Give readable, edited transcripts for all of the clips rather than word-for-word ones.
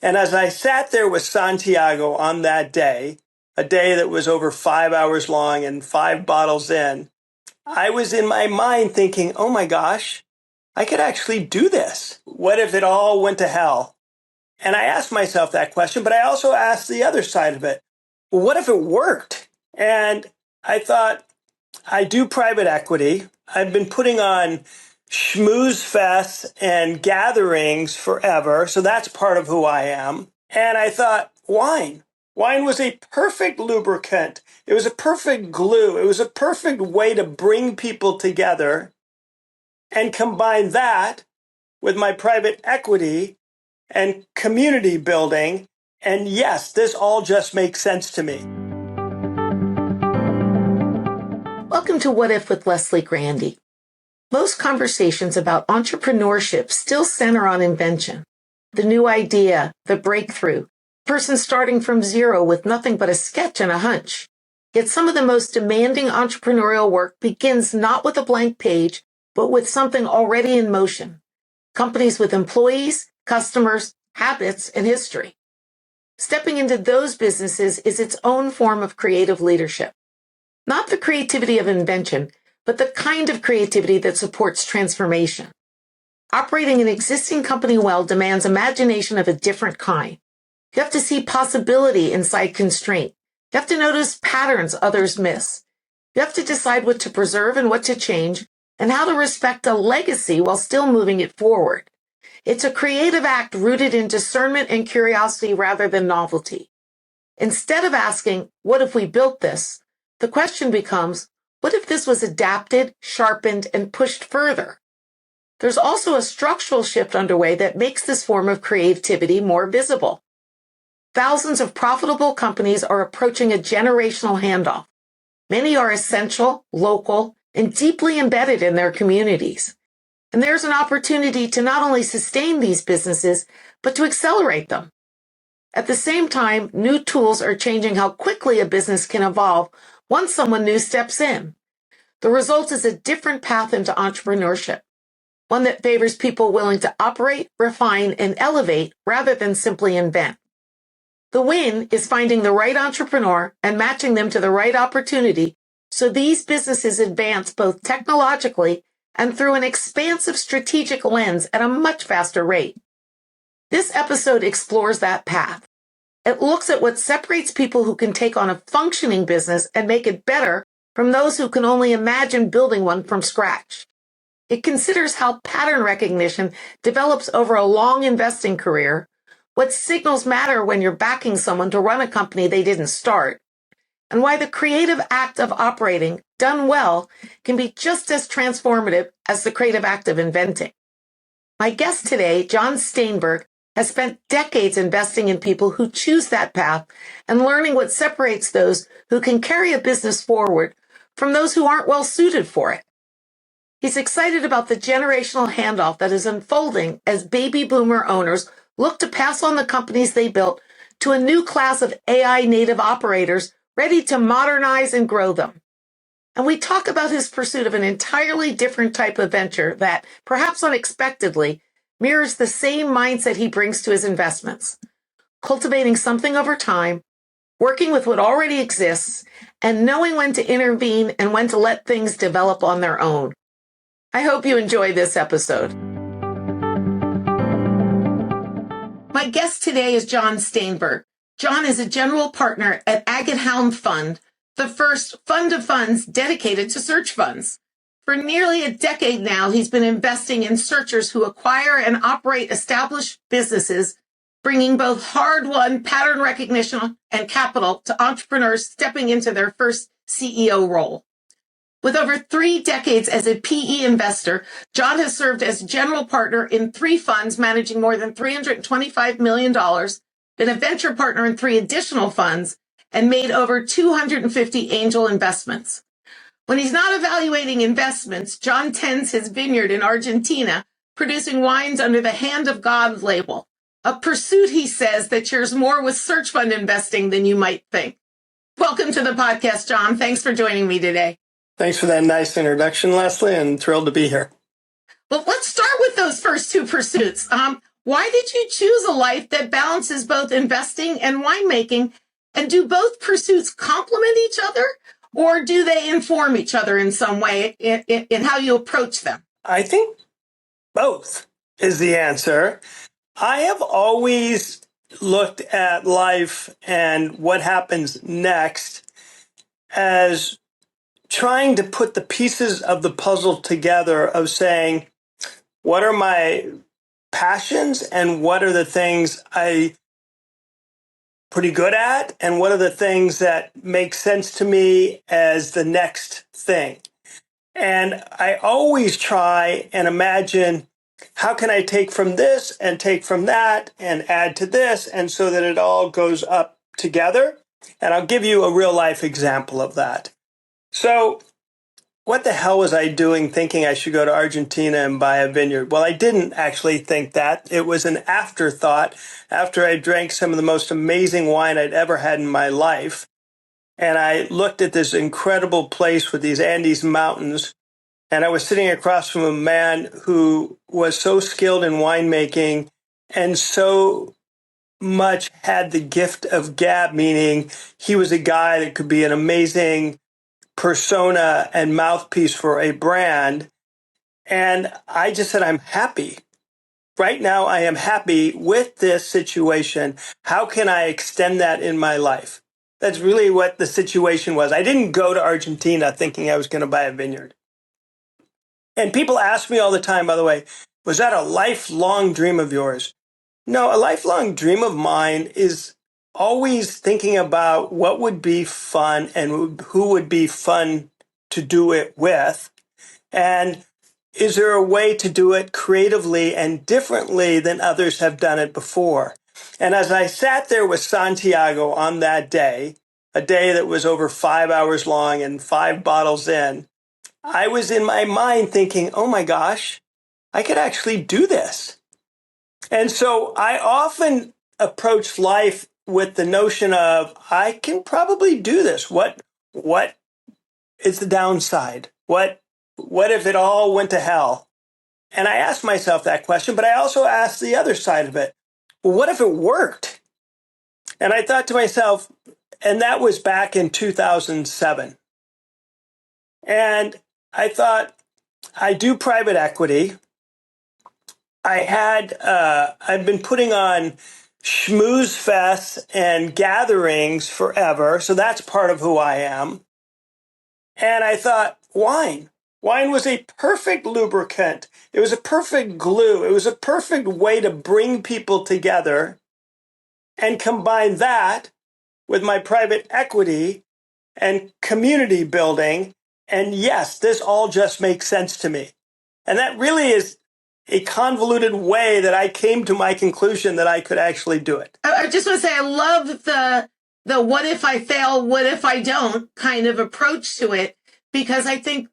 And as I sat there with Santiago on that day, a day that was over 5 hours long and 5 bottles in, I was in my mind thinking, oh my gosh, I could actually do this. What if it all went to hell? And I asked myself that question, but I also asked the other side of it. Well, what if it worked? And I thought, I do private equity. I've been putting on schmooze fests and gatherings forever. So that's part of who I am. And I thought, wine. Wine was a perfect lubricant. It was a perfect glue. It was a perfect way to bring people together and combine that with my private equity and community building. And yes, this all just makes sense to me. Welcome to What If with Leslie Grandy. Most conversations about entrepreneurship still center on invention, the new idea, the breakthrough, person starting from zero with nothing but a sketch and a hunch. Yet some of the most demanding entrepreneurial work begins not with a blank page, but with something already in motion. Companies with employees, customers, habits, and history. Stepping into those businesses is its own form of creative leadership. Not the creativity of invention, but the kind of creativity that supports transformation. Operating an existing company well demands imagination of a different kind. You have to see possibility inside constraint. You have to notice patterns others miss. You have to decide what to preserve and what to change, and how to respect a legacy while still moving it forward. It's a creative act rooted in discernment and curiosity rather than novelty. Instead of asking, what if we built this? The question becomes, what if this was adapted, sharpened, and pushed further? There's also a structural shift underway that makes this form of creativity more visible. Thousands of profitable companies are approaching a generational handoff. Many are essential, local, and deeply embedded in their communities. And there's an opportunity to not only sustain these businesses, but to accelerate them. At the same time, new tools are changing how quickly a business can evolve once someone new steps in. The result is a different path into entrepreneurship, one that favors people willing to operate, refine, and elevate rather than simply invent. The win is finding the right entrepreneur and matching them to the right opportunity so these businesses advance both technologically and through an expansive strategic lens at a much faster rate. This episode explores that path. It looks at what separates people who can take on a functioning business and make it better from those who can only imagine building one from scratch. It considers how pattern recognition develops over a long investing career, what signals matter when you're backing someone to run a company they didn't start, and why the creative act of operating, done well, can be just as transformative as the creative act of inventing. My guest today, Jon Staenberg, has spent decades investing in people who choose that path and learning what separates those who can carry a business forward from those who aren't well suited for it. He's excited about the generational handoff that is unfolding as baby boomer owners look to pass on the companies they built to a new class of AI native operators ready to modernize and grow them. And we talk about his pursuit of an entirely different type of venture that, perhaps unexpectedly, mirrors the same mindset he brings to his investments, cultivating something over time, working with what already exists, and knowing when to intervene and when to let things develop on their own. I hope you enjoy this episode. My guest today is Jon Staenberg. Jon is a general partner at Agate Hound Fund, the first fund of funds dedicated to search funds. For nearly a decade now, he's been investing in searchers who acquire and operate established businesses, bringing both hard-won pattern recognition and capital to entrepreneurs stepping into their first CEO role. With over 3 decades as a PE investor, Jon has served as general partner in 3 funds managing more than $325 million, been a venture partner in 3 additional funds, and made over 250 angel investments. When he's not evaluating investments, Jon tends his vineyard in Argentina, producing wines under the Hand of God label, a pursuit, he says, that shares more with search fund investing than you might think. Welcome to the podcast, Jon. Thanks for joining me today. Thanks for that nice introduction, Leslie, and thrilled to be here. Well, let's start with those first 2 pursuits. Why did you choose a life that balances both investing and winemaking? And do both pursuits complement each other, or do they inform each other in some way in how you approach them? I think both is the answer. I have always looked at life and what happens next as trying to put the pieces of the puzzle together of saying, what are my passions and what are the things I pretty good at and what are the things that make sense to me as the next thing. And I always try and imagine, how can I take from this and take from that and add to this, and so that it all goes up together. And I'll give you a real life example of that. So what the hell was I doing thinking I should go to Argentina and buy a vineyard? Well, I didn't actually think that. It was an afterthought after I drank some of the most amazing wine I'd ever had in my life. And I looked at this incredible place with these Andes mountains. And I was sitting across from a man who was so skilled in winemaking and so much had the gift of gab, meaning he was a guy that could be an amazing persona and mouthpiece for a brand. And I just said, I'm happy. Right now, I am happy with this situation. How can I extend that in my life? That's really what the situation was. I didn't go to Argentina thinking I was going to buy a vineyard. And people ask me all the time, by the way, was that a lifelong dream of yours? No, a lifelong dream of mine is always thinking about what would be fun and who would be fun to do it with. And is there a way to do it creatively and differently than others have done it before? And as I sat there with Santiago on that day, a day that was over 5 hours long and 5 bottles in, I was in my mind thinking, oh my gosh, I could actually do this. And so I often approach life with the notion of, I can probably do this. What is the downside? What if it all went to hell? And I ask myself that question, but I also ask the other side of it. Well, what if it worked? And I thought to myself, and that was back in 2007. And I thought, I do private equity. I've been putting on schmooze fests and gatherings forever. So that's part of who I am. And I thought, wine. Wine was a perfect lubricant. It was a perfect glue. It was a perfect way to bring people together and combine that with my private equity and community building. And yes, this all just makes sense to me. And that really is a convoluted way that I came to my conclusion that I could actually do it. I just want to say I love the what if I fail, what if I don't kind of approach to it, because I think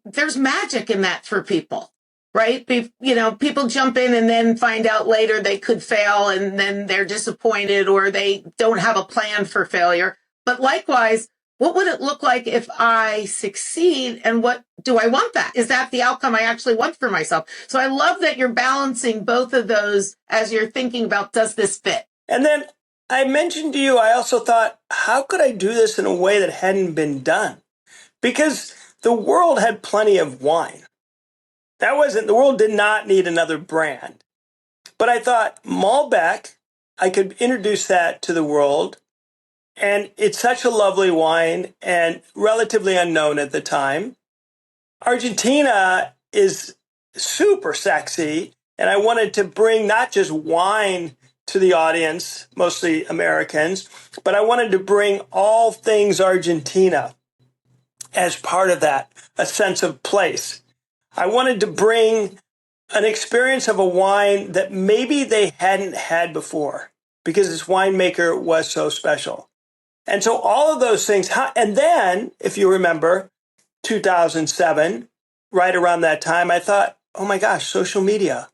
there's magic in that for people, right? People jump in and then find out later they could fail and then they're disappointed or they don't have a plan for failure. But likewise, what would it look like if I succeed? And what do I want that? Is that the outcome I actually want for myself? So I love that you're balancing both of those as you're thinking about, does this fit? And then I mentioned to you, I also thought, how could I do this in a way that hadn't been done? Because the world had plenty of wine. The world did not need another brand. But I thought Malbec, I could introduce that to the world. And it's such a lovely wine and relatively unknown at the time. Argentina is super sexy. And I wanted to bring not just wine to the audience, mostly Americans, but I wanted to bring all things Argentina as part of that, a sense of place. I wanted to bring an experience of a wine that maybe they hadn't had before because this winemaker was so special. And so all of those things, and then, if you remember, 2007, right around that time, I thought, oh my gosh, social media.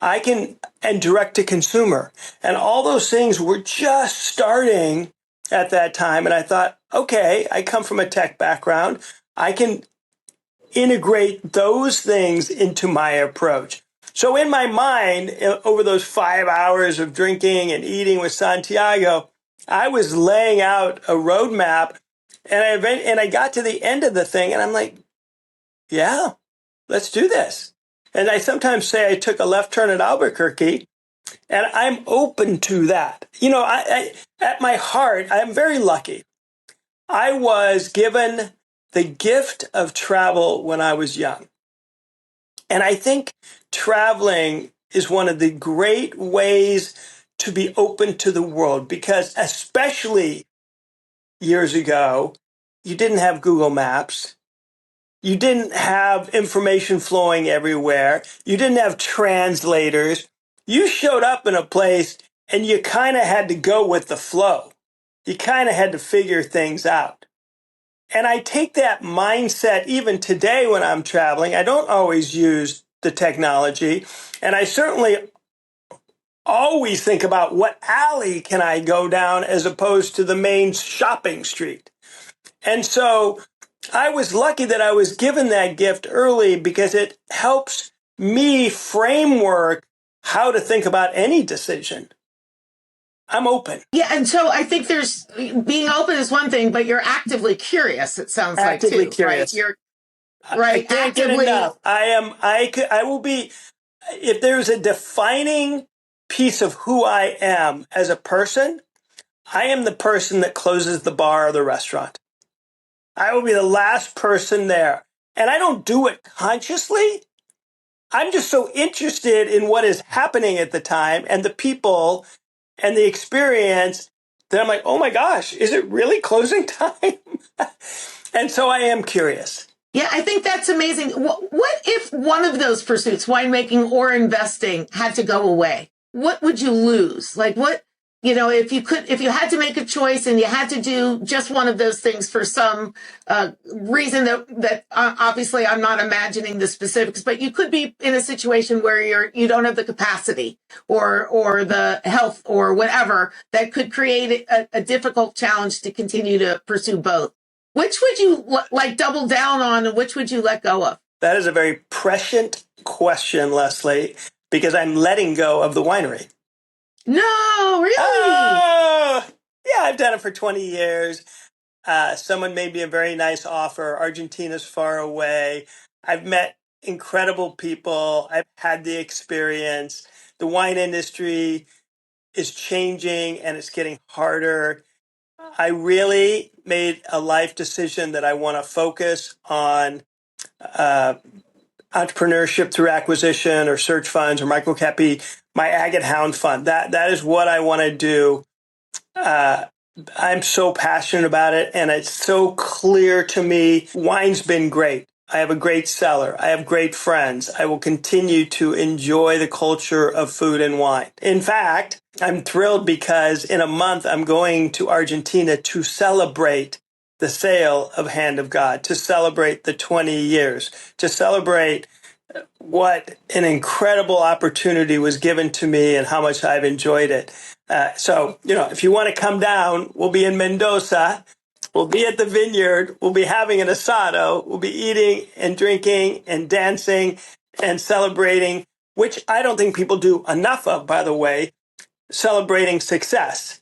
And direct to consumer. And all those things were just starting at that time. And I thought, okay, I come from a tech background. I can integrate those things into my approach. So in my mind, over those 5 hours of drinking and eating with Santiago, I was laying out a roadmap, and I got to the end of the thing, and I'm like, yeah, let's do this. And I sometimes say I took a left turn at Albuquerque, and I'm open to that. At my heart, I'm very lucky. I was given the gift of travel when I was young. And I think traveling is one of the great ways to be open to the world, because especially years ago, you didn't have Google Maps. You didn't have information flowing everywhere. You didn't have translators. You showed up in a place and you kind of had to go with the flow. You kind of had to figure things out. And I take that mindset even today when I'm traveling. I don't always use the technology. And I certainly always think about what alley can I go down as opposed to the main shopping street. And so I was lucky that I was given that gift early, because it helps me framework how to think about any decision. I'm open. Yeah, and so I think there's being open is one thing, but you're actively curious. It sounds Actively like too, curious. right? You're I right. can't get Actively. enough. I will be, if there's a defining piece of who I am as a person, I am the person that closes the bar or the restaurant. I will be the last person there. And I don't do it consciously. I'm just so interested in what is happening at the time and the people and the experience that I'm like, oh my gosh, is it really closing time? And so I am curious. Yeah, I think that's amazing. What if one of those pursuits, winemaking or investing, had to go away? What would you lose? Like what, if you had to make a choice and you had to do just one of those things for some reason that obviously I'm not imagining the specifics, but you could be in a situation where you don't have the capacity or the health or whatever that could create a difficult challenge to continue to pursue both. Which would you double down on, and which would you let go of? That is a very prescient question, Leslie, because I'm letting go of the winery. No, really? Yeah, I've done it for 20 years. Someone made me a very nice offer. Argentina's far away. I've met incredible people. I've had the experience. The wine industry is changing and it's getting harder. I really made a life decision that I want to focus on entrepreneurship through acquisition or search funds or microcap, my Agate Hound Fund. That is what I want to do. I'm so passionate about it, and it's so clear to me. Wine's been great. I have a great cellar. I have great friends. I will continue to enjoy the culture of food and wine. In fact, I'm thrilled because in a month, I'm going to Argentina to celebrate the sale of Hand of God, to celebrate the 20 years, to celebrate what an incredible opportunity was given to me and how much I've enjoyed it. So, if you want to come down, we'll be in Mendoza. We'll be at the vineyard. We'll be having an asado. We'll be eating and drinking and dancing and celebrating, which I don't think people do enough of, by the way, celebrating success,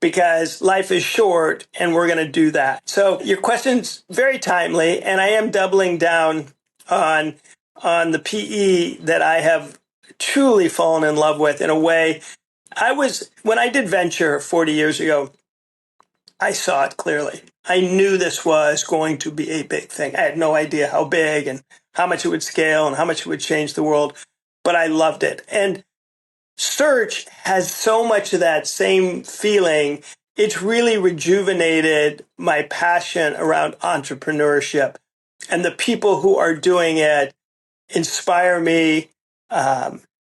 because life is short and we're going to do that. So your question's very timely, and I am doubling down on the PE that I have truly fallen in love with in a way. When I did venture 40 years ago, I saw it clearly. I knew this was going to be a big thing. I had no idea how big and how much it would scale and how much it would change the world, but I loved it. And search has so much of that same feeling. It's really rejuvenated my passion around entrepreneurship, and the people who are doing it inspire me.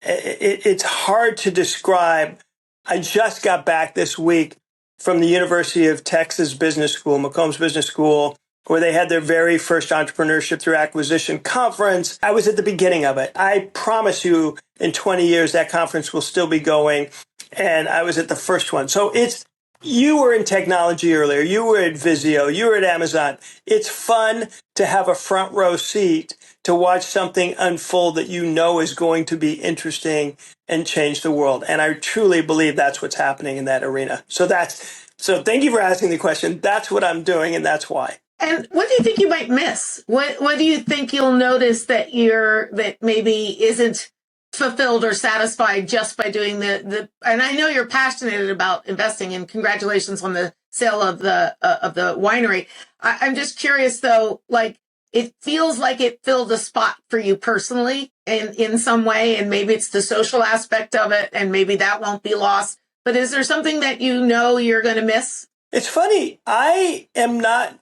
It's hard to describe. I just got back this week from the University of Texas Business School, McCombs Business School, where they had their very first entrepreneurship through acquisition conference. I was at the beginning of it. I promise you, in 20 years, that conference will still be going. And I was at the first one. So it's You were in technology earlier. You were at Vizio. You were at Amazon. It's fun to have a front row seat to watch something unfold that you know is going to be interesting and change the world. And I truly believe that's what's happening in that arena. So thank you for asking the question. That's what I'm doing, and that's why. And what do you think you might miss? What do you think you'll notice that that maybe isn't fulfilled or satisfied just by doing the and I know you're passionate about investing, and congratulations on the sale of the winery. I'm just curious though, like it feels like it filled a spot for you personally in some way, and maybe it's the social aspect of it, and maybe that won't be lost. But is there something that you know you're going to miss? It's funny. I am not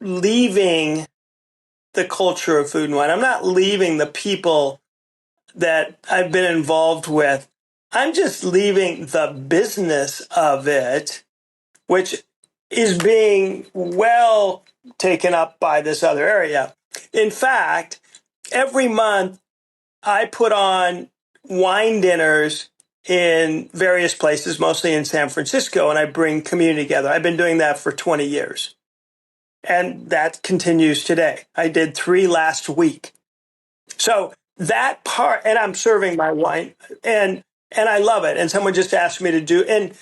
leaving the culture of food and wine. I'm not leaving the people that I've been involved with. I'm just leaving the business of it, which is being well taken up by this other area. In fact, every month I put on wine dinners in various places, mostly in San Francisco, and I bring community together. I've been doing that for 20 years. And that continues today. I did 3 last week. So that part, and I'm serving my wine, and I love it. And someone just asked me to do, and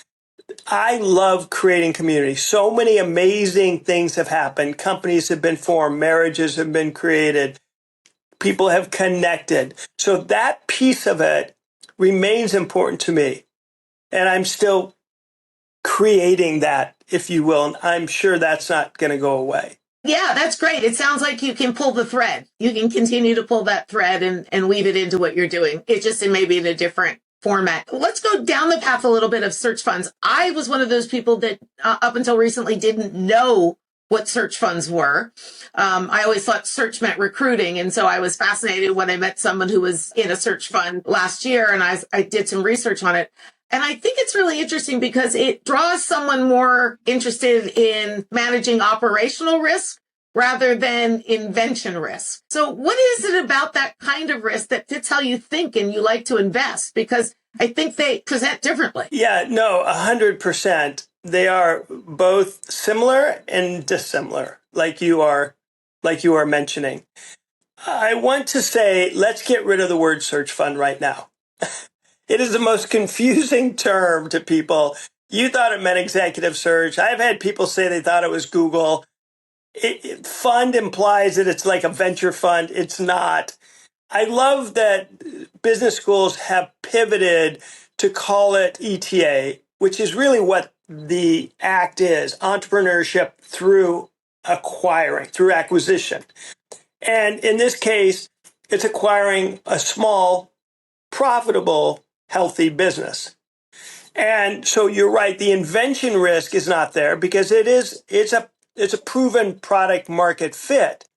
I love creating community. So many amazing things have happened. Companies have been formed, marriages have been created, people have connected. So that piece of it remains important to me. And I'm still creating that, if you will. And I'm sure that's not going to go away. Yeah, that's great. It sounds like you can pull the thread. You can continue to pull that thread and weave it into what you're doing. It's just maybe in a different format. Let's go down the path a little bit of search funds. I was one of those people that up until recently didn't know what search funds were. I always thought search meant recruiting. And so I was fascinated when I met someone who was in a search fund last year, and I did some research on it. And I think it's really interesting because it draws someone more interested in managing operational risk rather than invention risk. So what is it about that kind of risk that fits how you think and you like to invest? Because I think they present differently. Yeah, no, 100%. They are both similar and dissimilar, like you are mentioning. I want to say, let's get rid of the word search fund right now. It is the most confusing term to people. You thought it meant executive search. I've had people say they thought it was Google. Fund implies that it's like a venture fund. It's not. I love that business schools have pivoted to call it ETA, which is really what the act is, entrepreneurship through acquiring, through acquisition. And in this case, it's acquiring a small, profitable, healthy business. And so you're right, the invention risk is not there because it's a proven product market fit.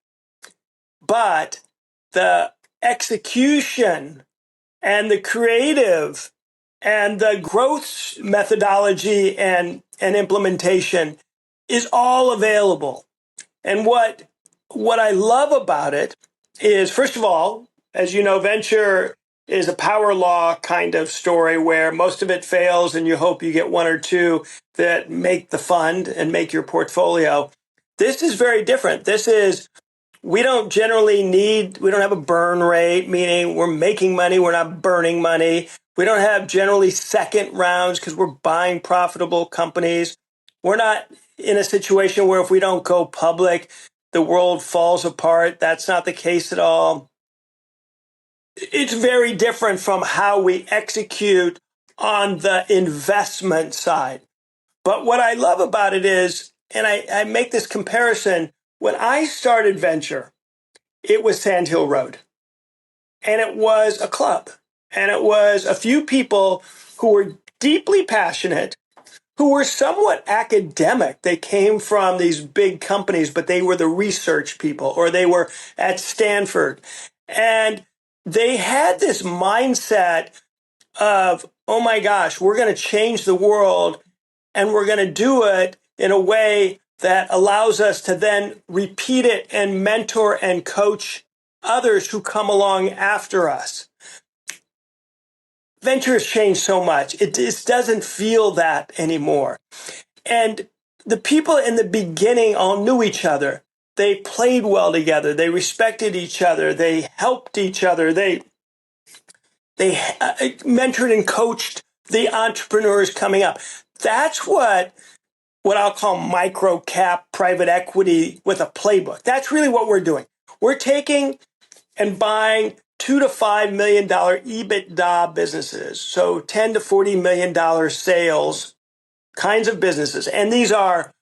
But the execution and the creative and the growth methodology and implementation is all available. And what I love about it is, first of all, as you know, venture is a power law kind of story where most of it fails and you hope you get 1 or 2 that make the fund and make your portfolio. This is very different. We don't have a burn rate, meaning we're making money, we're not burning money. We don't have generally second rounds because we're buying profitable companies. We're not in a situation where if we don't go public, the world falls apart. That's not the case at all. It's very different from how we execute on the investment side. But what I love about it is, and I make this comparison, when I started venture, it was Sand Hill Road. And it was a club. And it was a few people who were deeply passionate, who were somewhat academic. They came from these big companies, but they were the research people, or they were at Stanford. And they had this mindset of, oh my gosh, we're going to change the world, and we're going to do it in a way that allows us to then repeat it and mentor and coach others who come along after us. Venture has changed so much. It just doesn't feel that anymore. And the people in the beginning all knew each other. They played well together. They respected each other. They helped each other. They mentored and coached the entrepreneurs coming up. That's what I'll call micro cap private equity with a playbook. That's really what we're doing. We're taking and buying $2 to $5 million EBITDA businesses, so $10 to $40 million sales kinds of businesses. And these are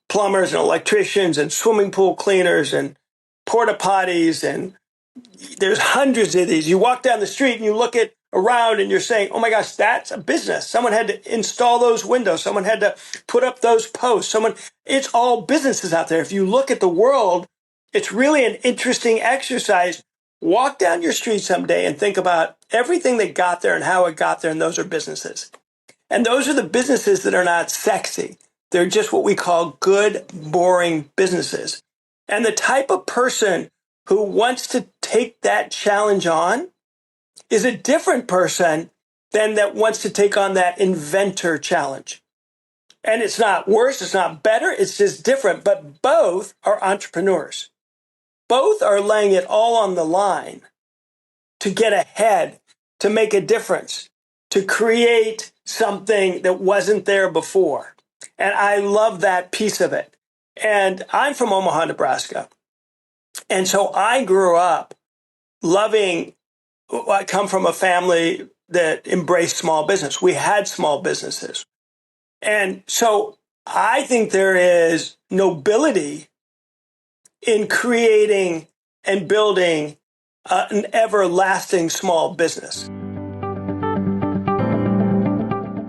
plumbers and electricians and swimming pool cleaners and porta potties, and there's hundreds of these. You walk down the street and you look at around and you're saying, oh my gosh, that's a business. Someone had to install those windows. Someone had to put up those posts. It's all businesses out there. If you look at the world, it's really an interesting exercise. Walk down your street someday and think about everything that got there and how it got there. And those are businesses. And those are the businesses that are not sexy. They're just what we call good, boring businesses. And the type of person who wants to take that challenge on is a different person than that wants to take on that inventor challenge. And it's not worse, it's not better, it's just different. But both are entrepreneurs. Both are laying it all on the line to get ahead, to make a difference, to create something that wasn't there before. And I love that piece of it. And I'm from Omaha, Nebraska. And so I grew up loving, I come from a family that embraced small business. We had small businesses. And so I think there is nobility in creating and building an everlasting small business.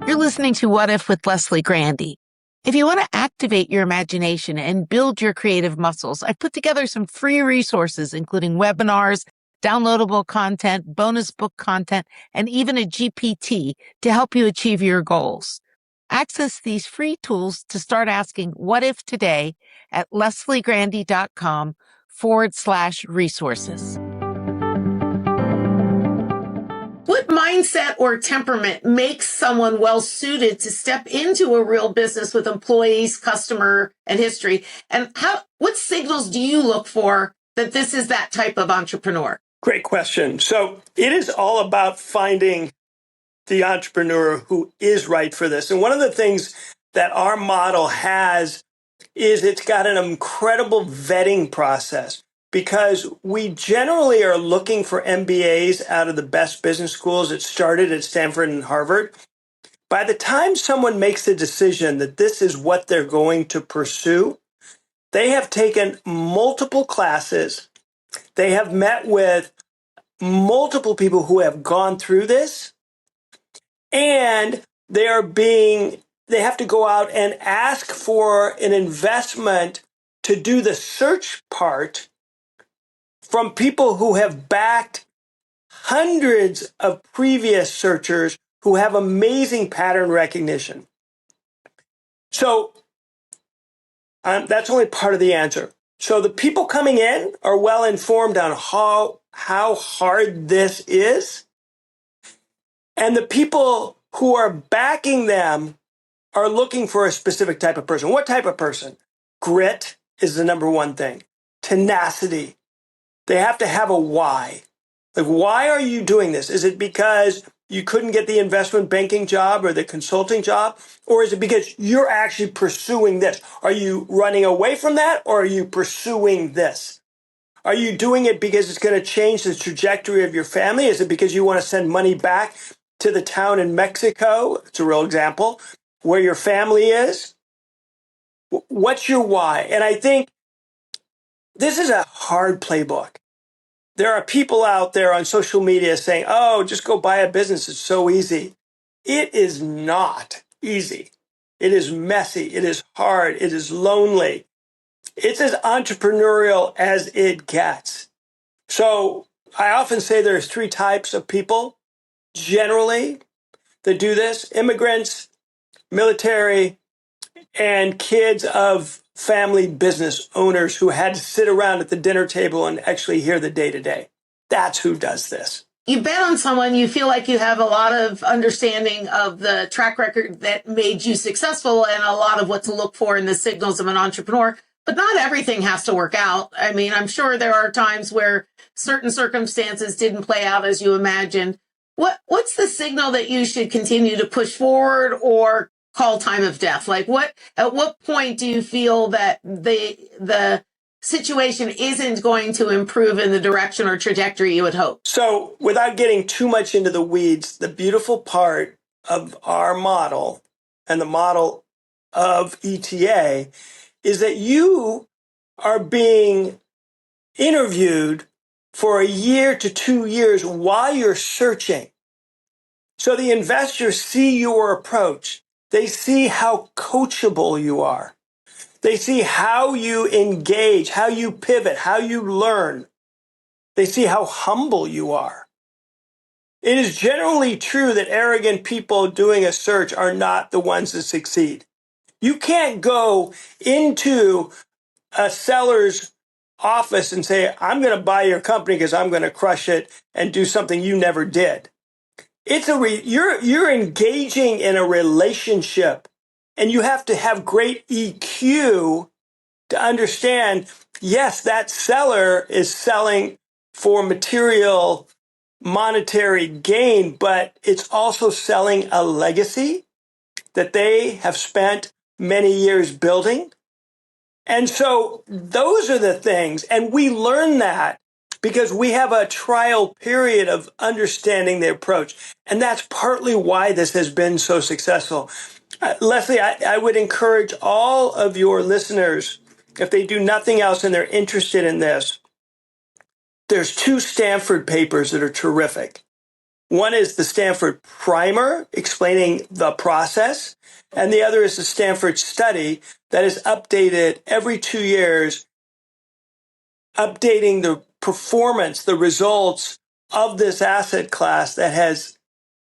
You're listening to What If with Leslie Grandy. If you want to activate your imagination and build your creative muscles, I've put together some free resources, including webinars, downloadable content, bonus book content, and even a GPT to help you achieve your goals. Access these free tools to start asking what if today at lesliegrandy.com/resources. What mindset or temperament makes someone well suited to step into a real business with employees, customer, and history? And what signals do you look for that this is that type of entrepreneur? Great question. So it is all about finding the entrepreneur who is right for this. And one of the things that our model has is it's got an incredible vetting process, because we generally are looking for MBAs out of the best business schools that started at Stanford and Harvard. By the time someone makes the decision that this is what they're going to pursue, they have taken multiple classes. They have met with multiple people who have gone through this, and they have to go out and ask for an investment to do the search part from people who have backed hundreds of previous searchers who have amazing pattern recognition. So that's only part of the answer. So the people coming in are well informed on how hard this is. And the people who are backing them are looking for a specific type of person. What type of person? Grit is the number one thing. Tenacity. They have to have a why. Like, why are you doing this? Is it because you couldn't get the investment banking job or the consulting job? Or is it because you're actually pursuing this? Are you running away from that, or are you pursuing this? Are you doing it because it's going to change the trajectory of your family? Is it because you want to send money back to the town in Mexico? It's a real example, where your family is. What's your why? And I think this is a hard playbook. There are people out there on social media saying, oh, just go buy a business. It's so easy. It is not easy. It is messy. It is hard. It is lonely. It's as entrepreneurial as it gets. So I often say there's three types of people generally that do this: immigrants, military, and kids of family business owners who had to sit around at the dinner table and actually hear the day-to-day. That's who does this. you bet on someone, you feel like you have a lot of understanding of the track record that made you successful and a lot of what to look for in the signals of an entrepreneur. But not everything has to work out. I mean, I'm sure there are times where certain circumstances didn't play out as you imagined. What's the signal that you should continue to push forward or call time of death? Like at what point do you feel that the situation isn't going to improve in the direction or trajectory you would hope? So without getting too much into the weeds, the beautiful part of our model and the model of ETA is that you are being interviewed for a year to 2 years while you're searching. So the investors see your approach. They see how coachable you are. They see how you engage, how you pivot, how you learn. They see how humble you are. It is generally true that arrogant people doing a search are not the ones that succeed. You can't go into a seller's office and say, I'm going to buy your company because I'm going to crush it and do something you never did. You're engaging in a relationship, and you have to have great EQ to understand, yes, that seller is selling for material monetary gain, but it's also selling a legacy that they have spent many years building. And so those are the things. And we learn that because we have a trial period of understanding the approach. And that's partly why this has been so successful. Leslie, I would encourage all of your listeners, if they do nothing else and they're interested in this, there's 2 Stanford papers that are terrific. One is the Stanford Primer explaining the process, and the other is the Stanford Study that is updated every 2 years, updating the performance, the results of this asset class that has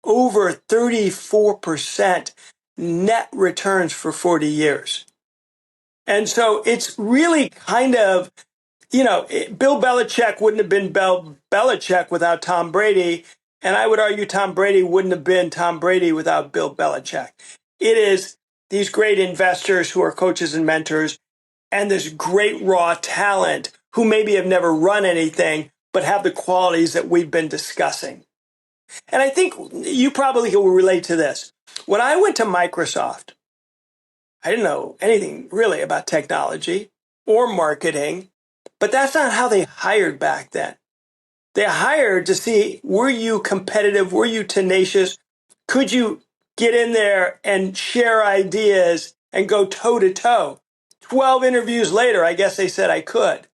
over 34% net returns for 40 years. And so it's really kind of, Bill Belichick wouldn't have been Bill Belichick without Tom Brady. And I would argue Tom Brady wouldn't have been Tom Brady without Bill Belichick. It is these great investors who are coaches and mentors and this great raw talent who maybe have never run anything, but have the qualities that we've been discussing. And I think you probably will relate to this. When I went to Microsoft, I didn't know anything really about technology or marketing, but that's not how they hired back then. They hired to see, were you competitive? Were you tenacious? Could you get in there and share ideas and go toe to toe? 12 interviews later, I guess they said I could.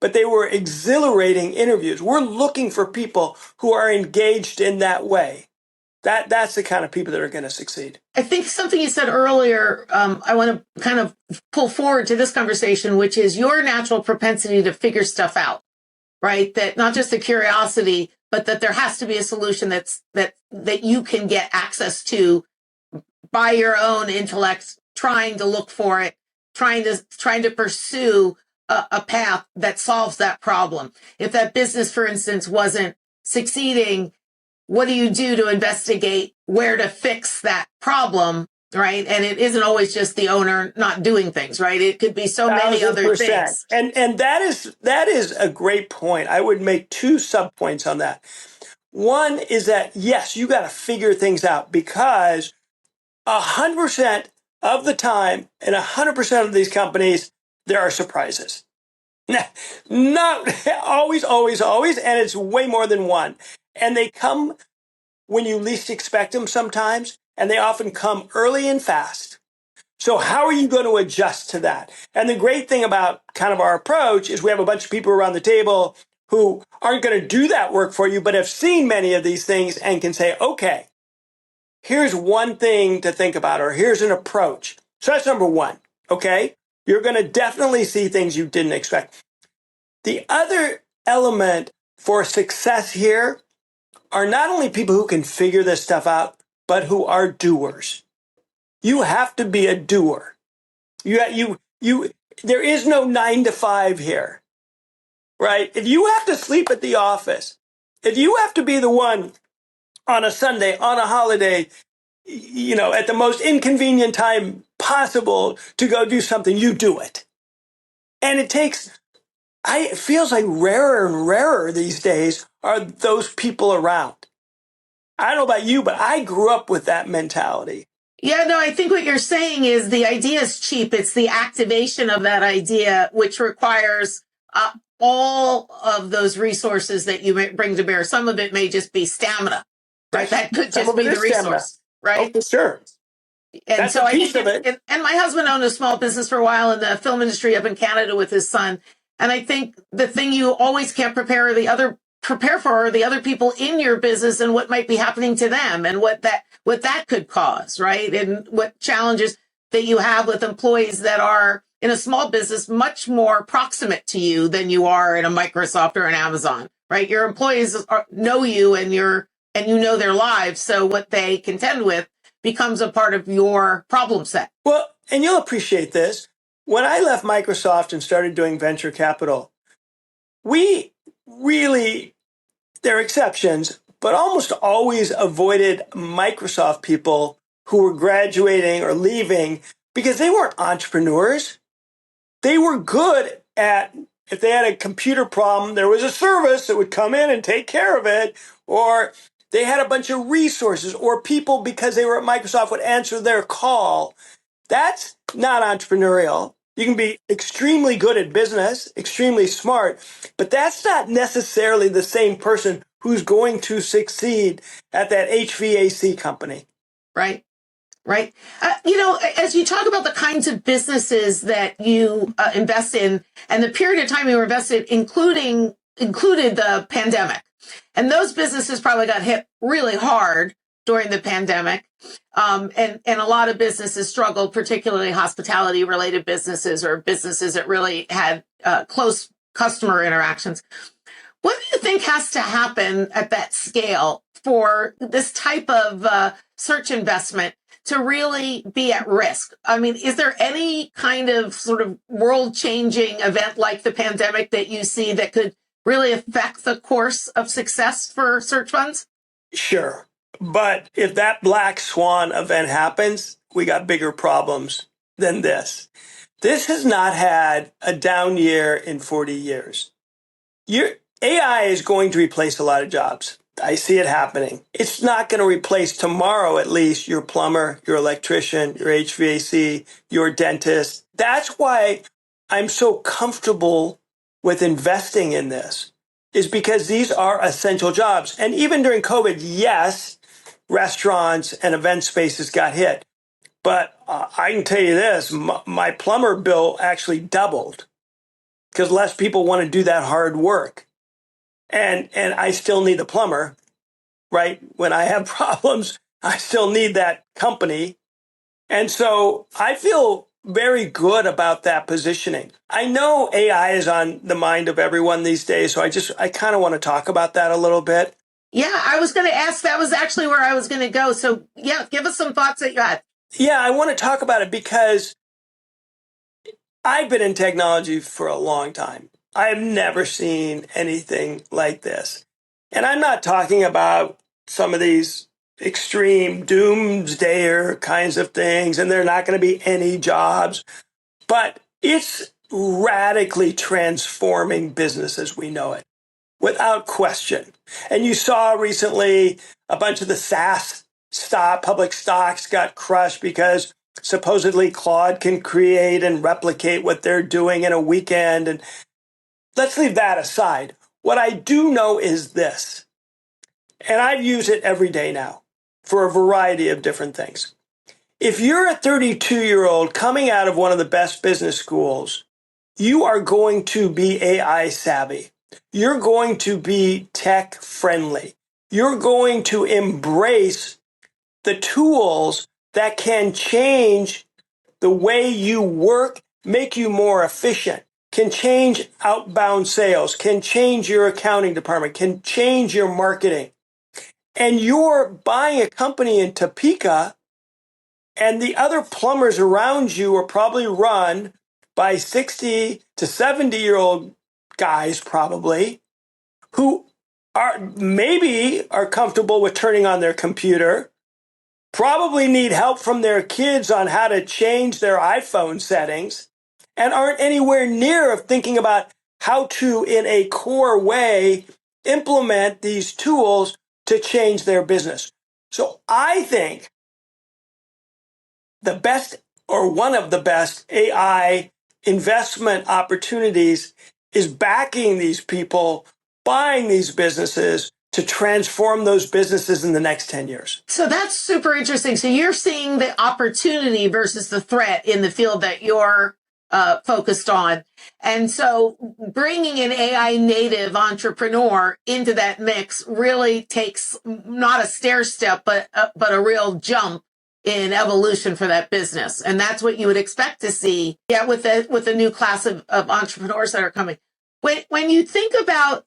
But they were exhilarating interviews. We're looking for people who are engaged in that way. That's the kind of people that are going to succeed. I think something you said earlier, I want to kind of pull forward to this conversation, which is your natural propensity to figure stuff out, right? That not just the curiosity, but that there has to be a solution that you can get access to by your own intellect, trying to look for it, trying to pursue a path that solves that problem. If that business, for instance, wasn't succeeding, what do you do to investigate where to fix that problem, right? And it isn't always just the owner not doing things, right? It could be so many other things. And that is a great point. I would make 2 subpoints on that. One is that, yes, you got to figure things out because 100% of the time in 100% of these companies, there are surprises. Not always, and it's way more than one. And they come when you least expect them sometimes, and they often come early and fast. So how are you going to adjust to that? And the great thing about kind of our approach is we have a bunch of people around the table who aren't going to do that work for you, but have seen many of these things and can say, okay, here's one thing to think about, or here's an approach. So that's number one, okay? You're going to definitely see things you didn't expect. The other element for success here are not only people who can figure this stuff out, but who are doers. You have to be a doer. There is no 9 to 5 here, right? If you have to sleep at the office, If you have to be the one on a Sunday, on a holiday, at the most inconvenient time possible to go do something, you do it. And it feels like rarer and rarer these days are those people around. I don't know about you, but I grew up with that mentality. Yeah, no, I think what you're saying is the idea is cheap. It's the activation of that idea, which requires all of those resources that you may bring to bear. Some of it may just be stamina, right? That could just be the resource, right? Oh, for sure. And that's so a piece of it. And my husband owned a small business for a while in the film industry up in Canada with his son. And I think the thing you always can't prepare for are the other people in your business and what might be happening to them and what that could cause, right? And what challenges that you have with employees that are in a small business much more proximate to you than you are in a Microsoft or an Amazon, right? Your employees know you and you know their lives. So what they contend with becomes a part of your problem set. Well, and you'll appreciate this. When I left Microsoft and started doing venture capital, we really, there are exceptions, but almost always avoided Microsoft people who were graduating or leaving because they weren't entrepreneurs. They were good at, if they had a computer problem, there was a service that would come in and take care of it, or they had a bunch of resources, or people, because they were at Microsoft, would answer their call. That's not entrepreneurial. You can be extremely good at business, extremely smart, but that's not necessarily the same person who's going to succeed at that HVAC company. Right. Right. As you talk about the kinds of businesses that you invest in and the period of time you were invested, included the pandemic. And those businesses probably got hit really hard during the pandemic. And a lot of businesses struggled, particularly hospitality related businesses or businesses that really had close customer interactions. What do you think has to happen at that scale for this type of search investment to really be at risk? I mean, is there any kind of sort of world-changing event like the pandemic that you see that could really affect the course of success for search funds? Sure. But if that black swan event happens, we got bigger problems than this. This has not had a down year in 40 years. AI is going to replace a lot of jobs. I see it happening. It's not going to replace tomorrow, at least, your plumber, your electrician, your HVAC, your dentist. That's why I'm so comfortable with investing in this, is because these are essential jobs. And even during COVID, yes, restaurants and event spaces got hit. But I can tell you this, my plumber bill actually doubled because less people want to do that hard work. And I still need the plumber, right? When I have problems, I still need that company. And so I feel very good about that positioning. I know AI is on the mind of everyone these days, so I kind of want to talk about that a little bit. Yeah, I was going to ask, that was actually where I was going to go. So yeah, give us some thoughts that you had. Yeah, I want to talk about it because I've been in technology for a long time. I've never seen anything like this. And I'm not talking about some of these extreme doomsdayer kinds of things, and there are not going to be any jobs, but it's radically transforming business as we know it, without question. And you saw recently a bunch of the SaaS public stocks got crushed because supposedly Claude can create and replicate what they're doing in a weekend. And let's leave that aside. What I do know is this, and I use it every day now for a variety of different things. If you're a 32-year-old coming out of one of the best business schools, you are going to be AI savvy. You're going to be tech friendly. You're going to embrace the tools that can change the way you work, make you more efficient, can change outbound sales, can change your accounting department, can change your marketing. And you're buying a company in Topeka, and the other plumbers around you are probably run by 60 to 70-year-old guys, probably, who are comfortable with turning on their computer, probably need help from their kids on how to change their iPhone settings, and aren't anywhere near of thinking about how to, in a core way, implement these tools to change their business. So I think the best, or one of the best, AI investment opportunities is backing these people, buying these businesses to transform those businesses in the next 10 years. So that's super interesting. So you're seeing the opportunity versus the threat in the field that you're focused on. And so bringing an AI native entrepreneur into that mix really takes not a stair step, but a real jump in evolution for that business. And that's what you would expect to see, with the new class of entrepreneurs that are coming. When you think about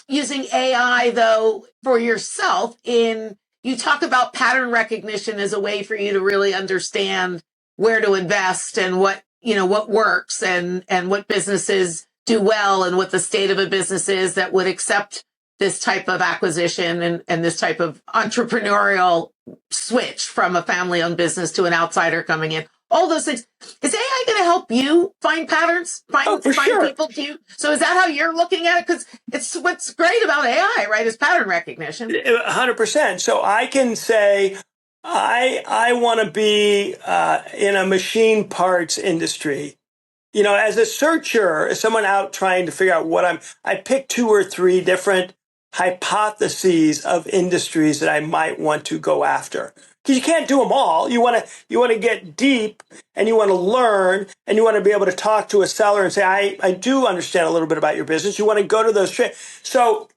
using AI, though, for yourself, you talk about pattern recognition as a way for you to really understand where to invest and what works and what businesses do well and what the state of a business is that would accept this type of acquisition and this type of entrepreneurial switch from a family-owned business to an outsider coming in. All those things. Is AI going to help you find patterns, find sure. people to you? So is that how you're looking at it? Because it's what's great about AI, right, is pattern recognition. 100%. So I can say, I want to be in a machine parts industry. As a searcher, as someone out trying to figure out I pick 2 or 3 different hypotheses of industries that I might want to go after. Because you can't do them all. You want to get deep, and you want to learn, and you want to be able to talk to a seller and say, I do understand a little bit about your business. You want to go to those trades. So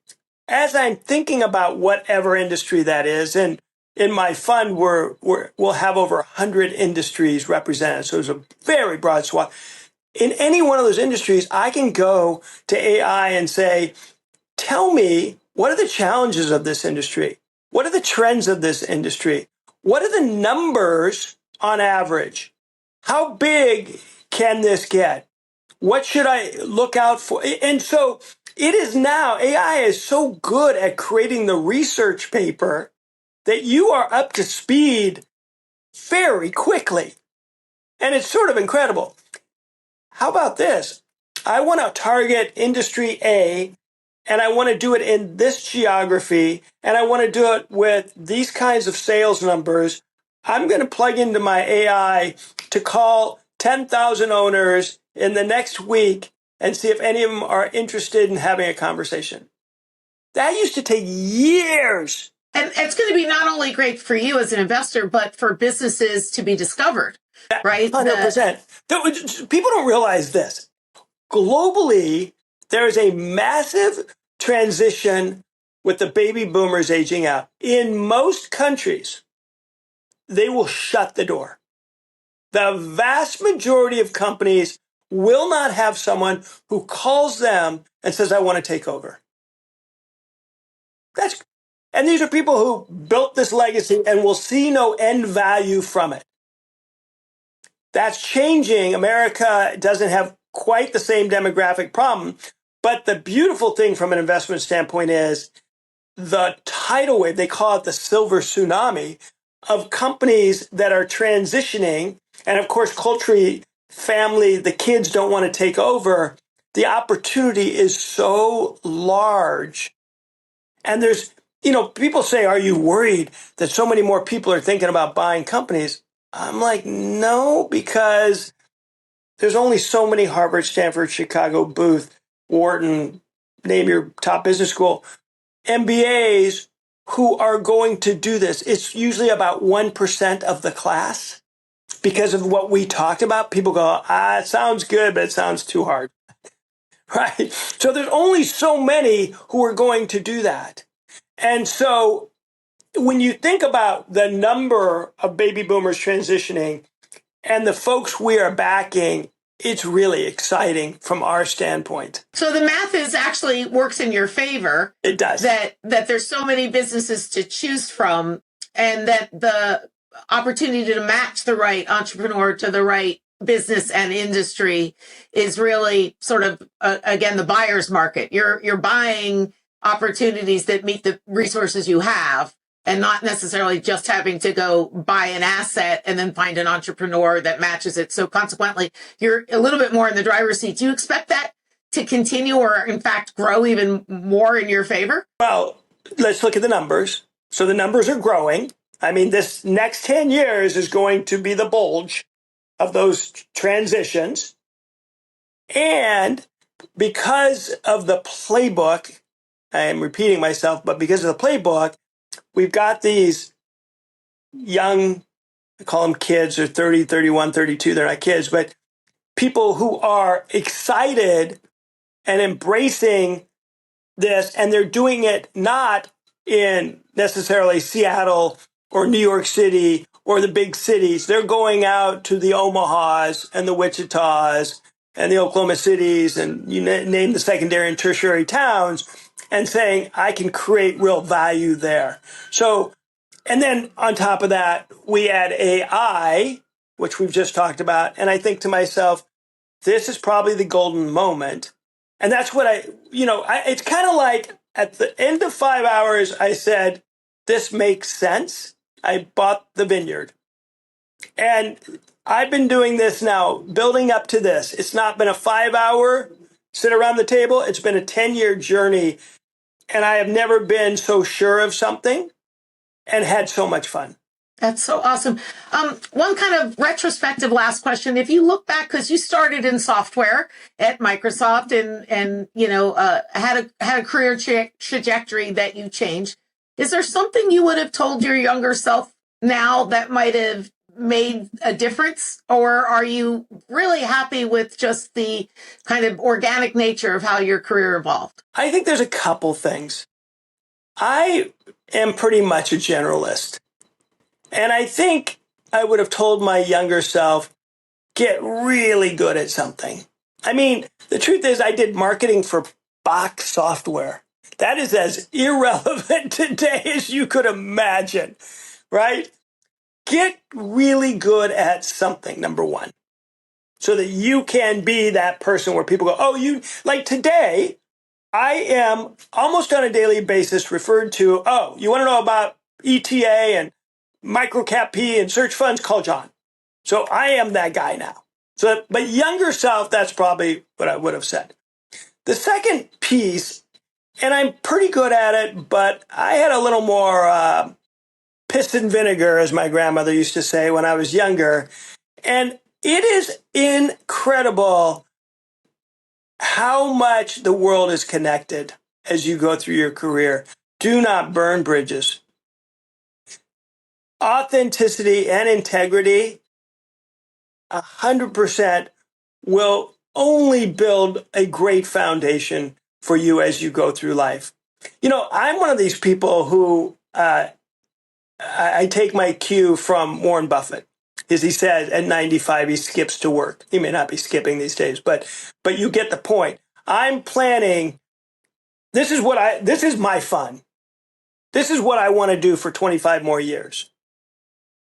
as I'm thinking about whatever industry that is, and in my fund, we'll have over 100 industries represented. So it's a very broad swath. In any one of those industries, I can go to AI and say, tell me, what are the challenges of this industry? What are the trends of this industry? What are the numbers on average? How big can this get? What should I look out for? And so it is now, AI is so good at creating the research paper that you are up to speed very quickly. And it's sort of incredible. How about this? I want to target industry A, and I want to do it in this geography, and I want to do it with these kinds of sales numbers. I'm going to plug into my AI to call 10,000 owners in the next week and see if any of them are interested in having a conversation. That used to take years. And it's going to be not only great for you as an investor, but for businesses to be discovered, right? 100%. People don't realize this. Globally, there is a massive transition with the baby boomers aging out. In most countries, they will shut the door. The vast majority of companies will not have someone who calls them and says, I want to take over. And these are people who built this legacy and will see no end value from it. That's changing. America doesn't have quite the same demographic problem. But the beautiful thing from an investment standpoint is the tidal wave, they call it the silver tsunami, of companies that are transitioning. And of course, culturally, family, the kids don't want to take over. The opportunity is so large. And there's, people say, are you worried that so many more people are thinking about buying companies? I'm like, no, because there's only so many Harvard, Stanford, Chicago, Booth, Wharton, name your top business school, MBAs who are going to do this. It's usually about 1% of the class because of what we talked about. People go, it sounds good, but it sounds too hard. Right? So there's only so many who are going to do that. And so when you think about the number of baby boomers transitioning and the folks we are backing, it's really exciting from our standpoint. So the math actually works in your favor. It does. That there's so many businesses to choose from, and that the opportunity to match the right entrepreneur to the right business and industry is really sort of, again, the buyer's market. You're buying opportunities that meet the resources you have, and not necessarily just having to go buy an asset and then find an entrepreneur that matches it. So consequently, you're a little bit more in the driver's seat. Do you expect that to continue or in fact grow even more in your favor? Well, let's look at the numbers. So the numbers are growing. I mean, this next 10 years is going to be the bulge of those transitions. And because of the playbook, I am repeating myself, but because of the playbook, we've got these young, I call them kids, they're 30, 31, 32, they're not kids, but people who are excited and embracing this, and they're doing it not in necessarily Seattle or New York City or the big cities. They're going out to the Omahas and the Wichitas and the Oklahoma cities and you name the secondary and tertiary towns and saying, I can create real value there. So, and then on top of that, we add AI, which we've just talked about. And I think to myself, this is probably the golden moment. And that's what it's kind of like at the end of 5 hours, I said, this makes sense. I bought the vineyard. And I've been doing this now, building up to this. It's not been a 5 hour sit around the table. It's been a 10-year journey. And I have never been so sure of something and had so much fun. That's so awesome. One kind of retrospective last question. If you look back, because you started in software at Microsoft and had a career trajectory that you changed, is there something you would have told your younger self now that might have made a difference? Or are you really happy with just the kind of organic nature of how your career evolved? I think there's a couple things. I am pretty much a generalist. And I think I would have told my younger self, get really good at something. I mean, the truth is I did marketing for Bach software. That is as irrelevant today as you could imagine, right? Get really good at something, number one, so that you can be that person where people go, oh, you, like today, I am almost on a daily basis referred to, oh, you want to know about ETA and microcap P and search funds, call Jon. So I am that guy now. So, but younger self, that's probably what I would have said. The second piece, and I'm pretty good at it, but I had a little more piss and vinegar, as my grandmother used to say when I was younger. And it is incredible how much the world is connected as you go through your career. Do not burn bridges. Authenticity and integrity, 100% will only build a great foundation for you as you go through life. You know, I'm one of these people who I take my cue from Warren Buffett. As he said, at 95, he skips to work. He may not be skipping these days, but you get the point. I'm planning, this is my fun. This is what I want to do for 25 more years.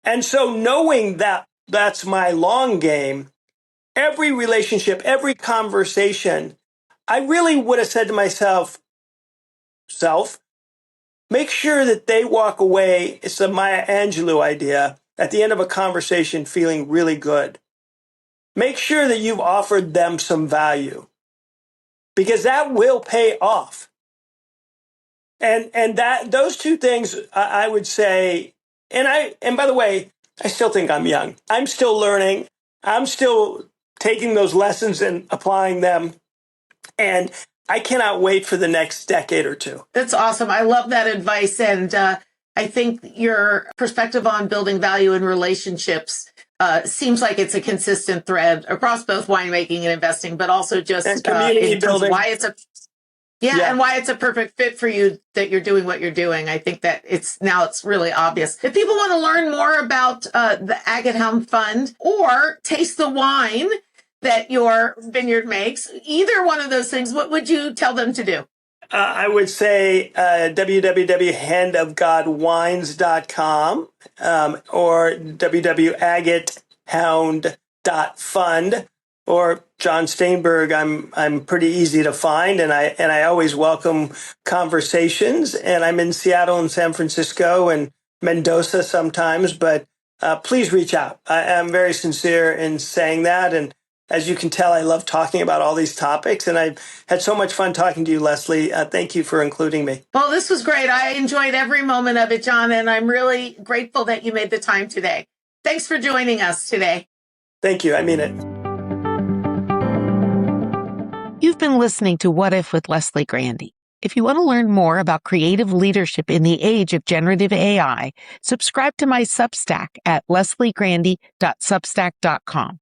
And so knowing that that's my long game, every relationship, every conversation, I really would have said to myself, make sure that they walk away. It's a Maya Angelou idea at the end of a conversation feeling really good. Make sure that you've offered them some value because that will pay off. And that those two things I would say, and by the way, I still think I'm young. I'm still learning. I'm still taking those lessons and applying them. And I cannot wait for the next decade or two. That's awesome. I love that advice. And I think your perspective on building value in relationships seems like it's a consistent thread across both winemaking and investing, but also just and community building. Why it's and why it's a perfect fit for you that you're doing what you're doing. I think that it's really obvious. If people want to learn more about the Agate Hound Fund or taste the wine that your vineyard makes, either one of those things, what would you tell them to do? I would say www.handofgodwines.com or www.agatehound.fund. or Jon Staenberg. I'm pretty easy to find, and I always welcome conversations. And I'm in Seattle and San Francisco and Mendoza sometimes, but please reach out. I'm very sincere in saying that. And as you can tell, I love talking about all these topics, and I've had so much fun talking to you, Leslie. Thank you for including me. Well, this was great. I enjoyed every moment of it, Jon, and I'm really grateful that you made the time today. Thanks for joining us today. Thank you. I mean it. You've been listening to What If with Leslie Grandy. If you want to learn more about creative leadership in the age of generative AI, subscribe to my Substack at lesliegrandy.substack.com.